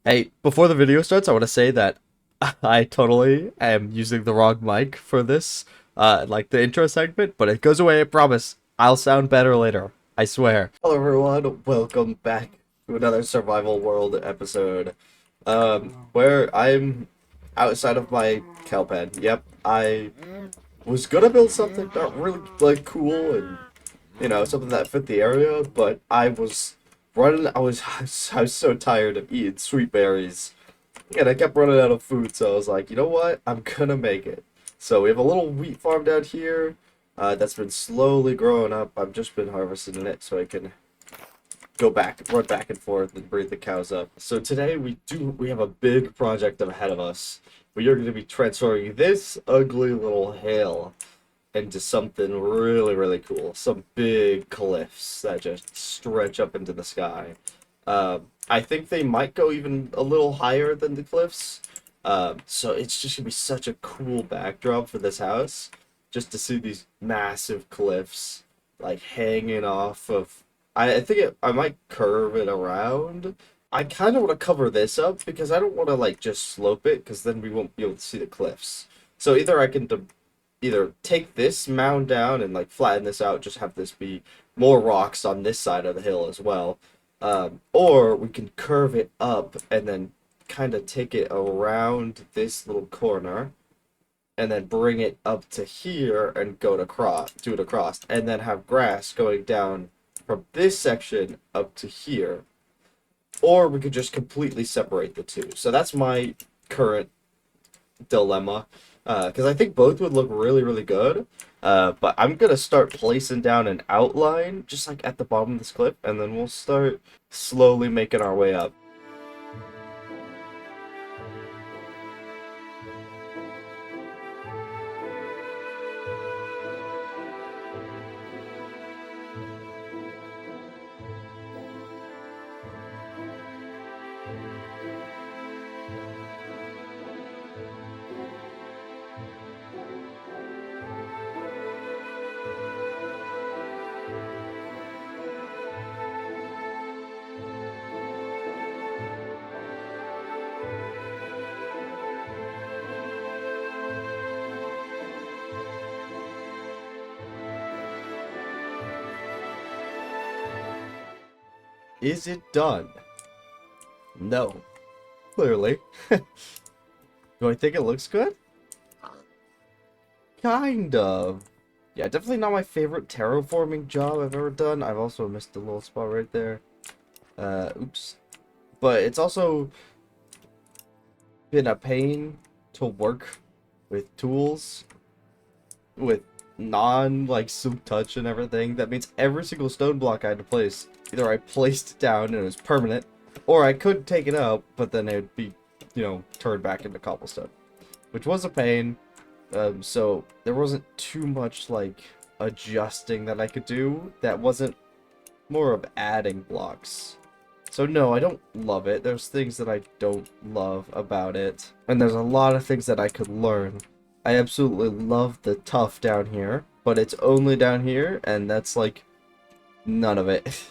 Hey, before the video starts, I want to say that I totally am using the wrong mic for this, like the intro segment, but it goes away, I promise. I'll sound better later. I swear. Hello everyone, welcome back to another Survival World episode, where I'm outside of my cow pen. Yep, I was gonna build something not really, like, cool and, something that fit the area, but I was so tired of eating sweet berries. And I kept running out of food, so I was like, you know what? I'm gonna make it. So we have a little wheat farm down here that's been slowly growing up. I've just been harvesting it so I can run back and forth, and breed the cows up. So today we have a big project ahead of us. We are going to be transforming this ugly little hill into something really, really cool. Some big cliffs that just stretch up into the sky. I think they might go even a little higher than the cliffs. So it's just gonna be such a cool backdrop for this house, just to see these massive cliffs like hanging off of. I might curve it around. I kind of want to cover this up because I don't want to like just slope it because then we won't be able to see the cliffs. So either take this mound down and like flatten this out, just have this be more rocks on this side of the hill as well. Or we can curve it up and then kind of take it around this little corner and then bring it up to here and do it across, and then have grass going down from this section up to here. Or we could just completely separate the two. So that's my current dilemma, because I think both would look really, really good. But I'm gonna start placing down an outline just like at the bottom of this clip, and then we'll start slowly making our way up. Is it done? No, clearly. Do I think it looks good? Kind of. Yeah, definitely not my favorite terraforming job I've ever done. I've also missed a little spot right there. Oops. But it's also been a pain to work with tools with non like silk touch and everything. That means every single stone block I had to place, either I placed it down and it was permanent, or I could take it out, but then it'd be, turned back into cobblestone, which was a pain. So there wasn't too much like adjusting that I could do. That wasn't more of adding blocks. So no, I don't love it. There's things that I don't love about it. And there's a lot of things that I could learn. I absolutely love the tough down here, but it's only down here, and that's like none of it.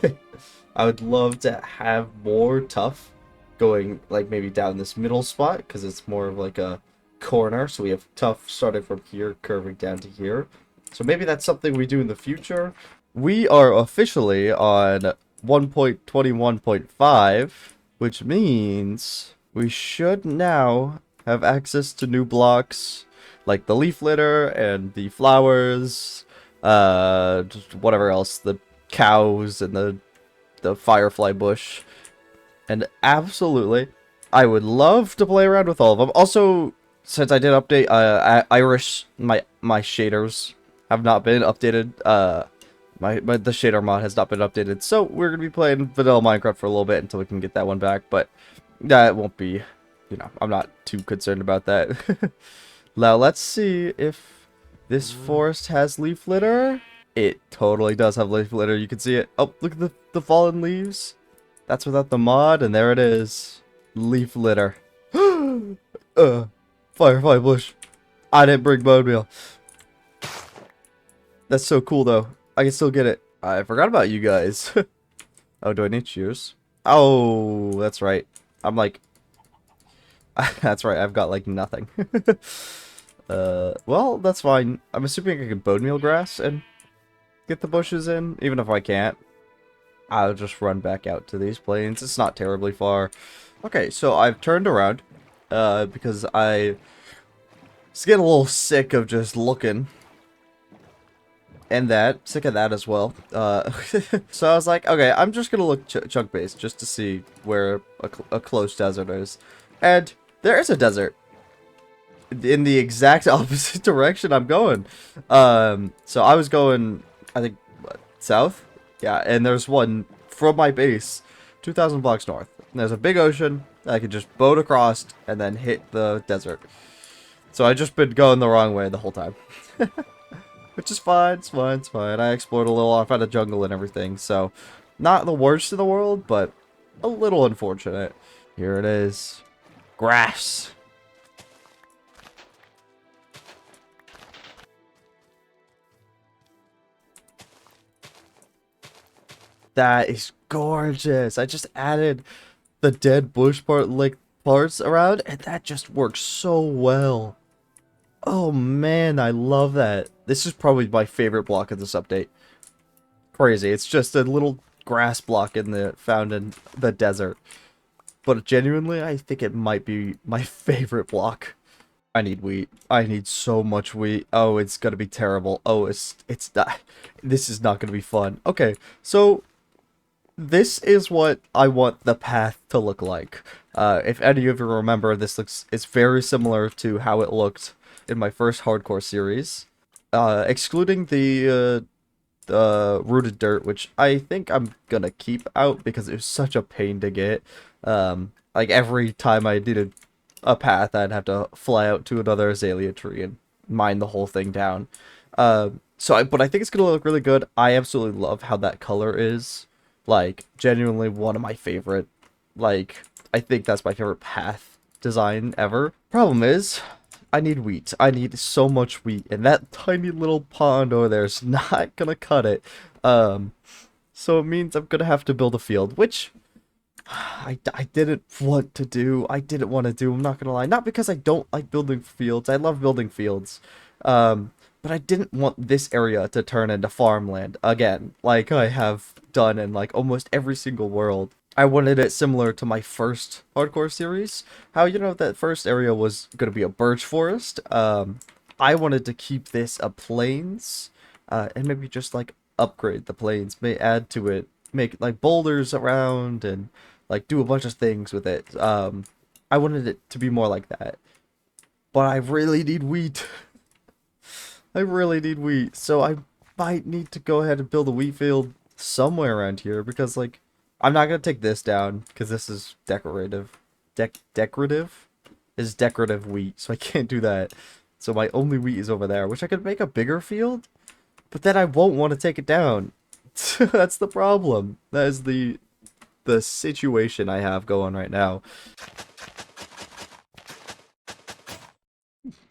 I would love to have more tough going like maybe down this middle spot, because it's more of like a corner. So we have tough starting from here, curving down to here. So maybe that's something we do in the future. We are officially on 1.21.5, which means we should now have access to new blocks like the leaf litter and the flowers, just whatever else, the cows and the firefly bush. And absolutely, I would love to play around with all of them. Also, since I did update Irish, my shaders have not been updated. The shader mod has not been updated, so we're gonna be playing vanilla Minecraft for a little bit until we can get that one back. But that won't be, I'm not too concerned about that. Now let's see if this forest has leaf litter. It totally does have leaf litter. You can see it. Oh, look at the fallen leaves. That's without the mod, and there it is. Leaf litter. Firefly bush. I didn't bring bone meal. That's so cool, though. I can still get it. I forgot about you guys. Oh, do I need shears? Oh, that's right. I'm like That's right, I've got like nothing. Well, that's fine. I'm assuming I can bone meal grass and get the bushes in. Even if I can't, I'll just run back out to these plains. It's not terribly far. Okay, so I've turned around, because I was getting a little sick of just looking. And that, sick of that as well. So I was like, okay, I'm just gonna look chunk based just to see where a close desert is. And there is a desert in the exact opposite direction I'm going. So I was going, I think, what, south? Yeah, and there's one from my base, 2,000 blocks north. And there's a big ocean that I could just boat across and then hit the desert. So I just been going the wrong way the whole time. Which is fine, it's fine, it's fine. I explored a little, I found a jungle and everything, so not the worst in the world, but a little unfortunate. Here it is. Grass. That is gorgeous. I just added the dead bush parts around, and that just works so well. Oh man, I love that. This is probably my favorite block of this update. Crazy. It's just a little grass block found in the desert. But genuinely, I think it might be my favorite block. I need wheat. I need so much wheat. Oh, it's gonna be terrible. Oh, it's not. This is not gonna be fun. Okay, so this is what I want the path to look like. If any of you remember, it's very similar to how it looked in my first hardcore series. Excluding the rooted dirt, which I think I'm gonna keep out because it was such a pain to get. Like every time I needed a path, I'd have to fly out to another azalea tree and mine the whole thing down. But I think it's gonna look really good. I absolutely love how that color is. Like, genuinely one of my favorite. Like, I think that's my favorite path design ever. Problem is, I need wheat. I need so much wheat, and that tiny little pond over there is not gonna cut it. So it means I'm gonna have to build a field, which I didn't want to do. I didn't want to do, I'm not gonna lie. Not because I don't like building fields. I love building fields. But I didn't want this area to turn into farmland again, like I have done in like almost every single world. I wanted it similar to my first hardcore series. How, you know, that first area was going to be a birch forest. I wanted to keep this a plains, and maybe just like upgrade the plains, may add to it, make like boulders around and like do a bunch of things with it. I wanted it to be more like that. But I really need wheat. I really need wheat, so I might need to go ahead and build a wheat field somewhere around here, because, like, I'm not going to take this down, because this is decorative. Decorative? Is decorative wheat, so I can't do that. So my only wheat is over there, which I could make a bigger field, but then I won't want to take it down. That's the problem. That is the situation I have going right now.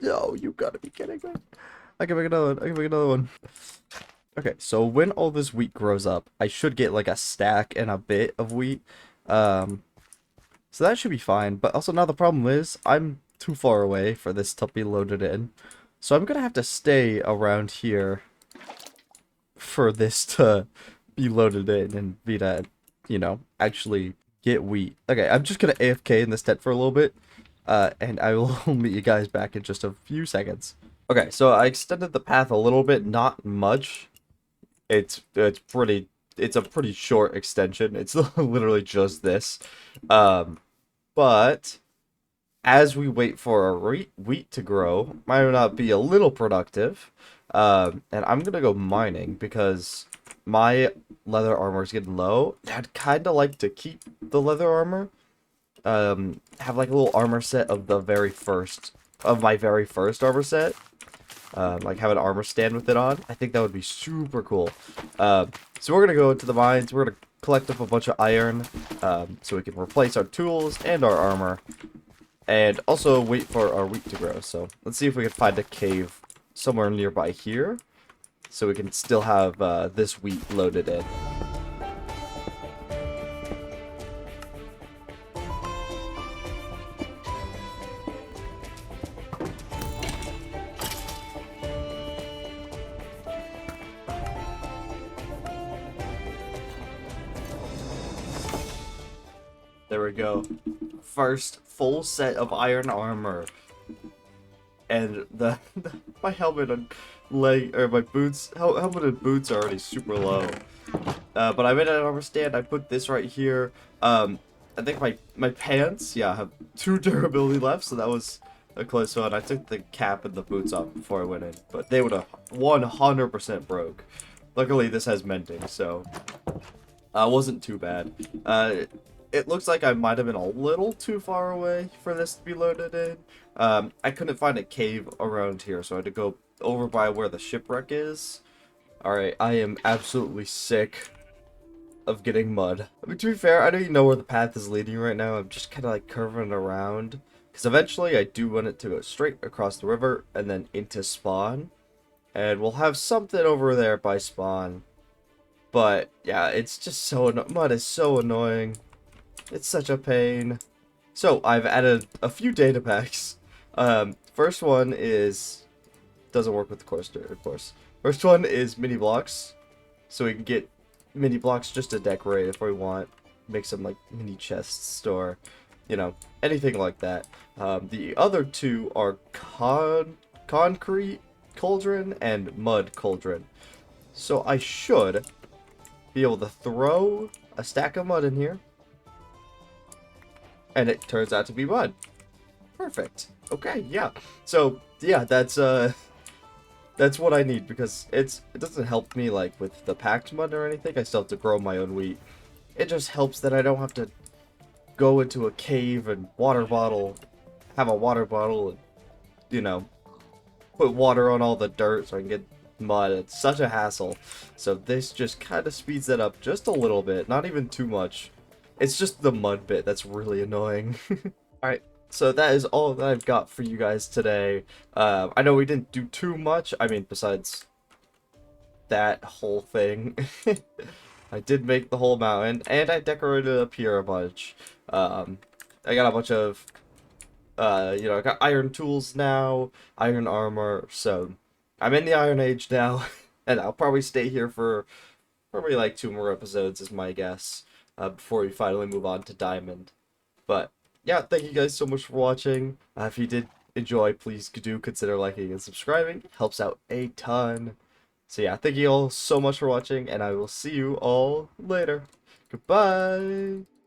No, you gotta be kidding me. I can make another one. I can make another one. Okay, so when all this wheat grows up, I should get like a stack and a bit of wheat. So that should be fine. But also now the problem is I'm too far away for this to be loaded in. So I'm gonna have to stay around here for this to be loaded in and be to, you know, actually get wheat. Okay, I'm just gonna AFK in this tent for a little bit. And I will meet you guys back in just a few seconds. Okay, so I extended the path a little bit, not much. It's a pretty short extension. It's literally just this. But as we wait for our wheat to grow, might not be a little productive. And I'm gonna go mining because my leather armor is getting low. I'd kind of like to keep the leather armor. Have like a little armor set of my very first armor set. Like have an armor stand with it on. I think that would be super cool. So we're gonna go into the mines. We're gonna collect up a bunch of iron, so we can replace our tools and our armor, and also wait for our wheat to grow. So let's see if we can find a cave somewhere nearby here, so we can still have this wheat loaded in. there we go. First full set of iron armor. And my helmet and leg, or my boots, helmet and boots are already super low. But I made an armor stand. I put this right here. I think my pants, yeah, have 2 durability left, so that was a close one. I took the cap and the boots off before I went in, but they would have 100% broke. Luckily, this has mending, so wasn't too bad. It looks like I might have been a little too far away for this to be loaded in. I couldn't find a cave around here, so I had to go over by where the shipwreck is. Alright, I am absolutely sick of getting mud. I mean, to be fair, I don't even know where the path is leading right now. I'm just kind of like curving around. Because eventually I do want it to go straight across the river and then into spawn. And we'll have something over there by spawn. But yeah, it's just so mud is so annoying. It's such a pain. So I've added a few data packs. First one is doesn't work with the coaster, of course. First one is mini blocks, so we can get mini blocks just to decorate if we want. Make some like mini chests or, you know, anything like that. The other 2 are concrete cauldron and mud cauldron. So I should be able to throw a stack of mud in here, and it turns out to be mud. Perfect. Okay, yeah. So yeah, that's what I need, because it doesn't help me like with the packed mud or anything. I still have to grow my own wheat. It just helps that I don't have to go into a cave and have a water bottle and, you know, put water on all the dirt so I can get mud. It's such a hassle. So this just kind of speeds that up just a little bit, not even too much. It's just the mud bit that's really annoying. Alright, so that is all that I've got for you guys today. I know we didn't do too much, I mean, besides that whole thing. I did make the whole mountain, and I decorated up here a bunch. I got a bunch of, you know, I got iron tools now, iron armor, so I'm in the Iron Age now, and I'll probably stay here for probably like 2 more episodes is my guess, before we finally move on to Diamond. But yeah, thank you guys so much for watching. If you did enjoy, please do consider liking and subscribing. It helps out a ton. So yeah, thank you all so much for watching, and I will see you all later. Goodbye!